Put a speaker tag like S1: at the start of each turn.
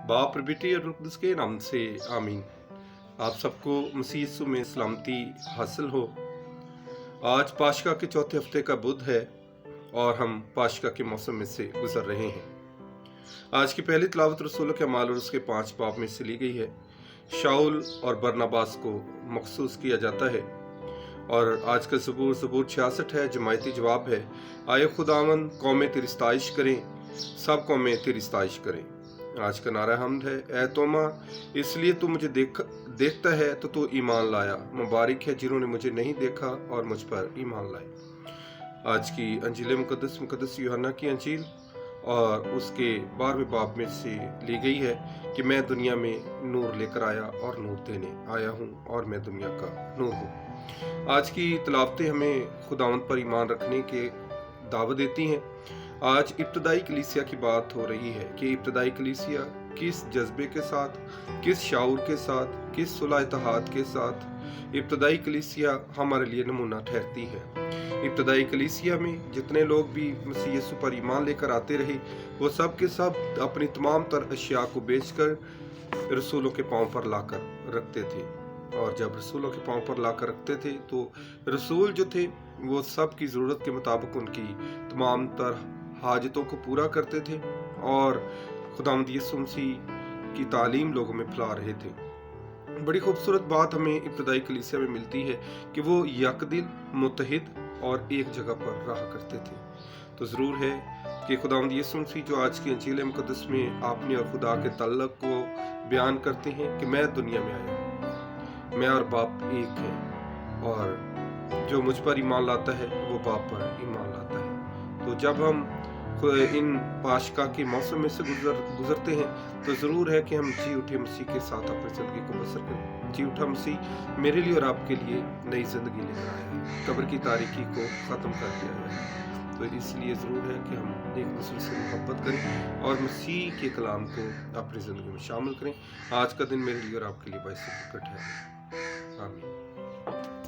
S1: बाप और बेटी और रूह कुद्दुस के नाम से आमीन। आप सबको मसीह यीशु में सलामती हासिल हो। आज पाशका के चौथे हफ्ते का बुध है और हम पाशका के मौसम में से गुजर रहे हैं। आज की पहली तिलावत रसूलों के अमाल और उसके 5 बाब में से ली गई है। शाऊल और बरनबास को मखसूस किया जाता है और आज का ज़बूर 66 है। जमायती जवाब है, आए खुदावन कौमें तेरी सताइश करें, सब कौमें तेरी सताइश करें। आज का नारा हमद है, ऐ तोमा इसलिए तू मुझे देखता है तो तू ईमान लाया, मुबारक है जिन्होंने मुझे नहीं देखा और मुझ पर ईमान लाए। आज की अंजील मुकद्दस यूहन्ना की अंजील और उसके 12वें बाब में से ली गई है कि मैं दुनिया में नूर लेकर आया और नूर देने आया हूँ और मैं दुनिया का नूर हूँ। आज की तिलावतें हमें खुदावंद पर ईमान रखने के दावत देती हैं। आज इब्तदाई कलीसिया की बात हो रही है कि इब्तदाई कलीसिया किस जज्बे के साथ, किस शाऊर के साथ, किस सुलह इत्तेहाद के साथ इब्तदाई कलीसिया हमारे लिए नमूना ठहरती है। इब्तदाई कलीसिया में जितने लोग भी मसीह यीशु पर ईमान लेकर आते रहे, वो सब के सब अपनी तमाम तर अशिया को बेचकर रसूलों के पांव पर लाकर रखते थे। और जब रसूलों के पांव पर लाकर रखते थे तो रसूल जो थे वो सब की ज़रूरत के मुताबिक उनकी तमाम तर हाजतों को पूरा करते थे और खुदावंद यीशु मसीह की तालीम लोगों में फैला रहे थे। बड़ी खूबसूरत बात हमें इब्तदाई कलीसिया में मिलती है कि वो यकदिल, मुत्तहिद और एक जगह पर रहा करते थे। तो ज़रूर है कि खुदावंद यीशु मसीह जो आज की अंजील मुकद्दस में आपने और खुदा के तल्लक को बयान करते हैं कि मैं दुनिया में आया, मैं और बाप एक हैं और जो मुझ पर ईमान लाता है वो बाप पर ईमान लाता है। तो जब हम इन पाशका के मौसम में से गुजरते हैं तो ज़रूर है कि हम जी उठे मसीह के साथ अपनी ज़िंदगी को बसर करें। जी उठा मसीह मेरे लिए और आपके लिए नई ज़िंदगी लेकर आया है, कब्र की तारीकी को ख़त्म कर दिया है। तो इसलिए ज़रूर है कि हम एक दूसरे से मोहब्बत करें और मसीह के कलाम को अपनी ज़िंदगी में शामिल करें। आज का दिन मेरे लिए और आपके लिए बाइस प्रकट है। आमीन।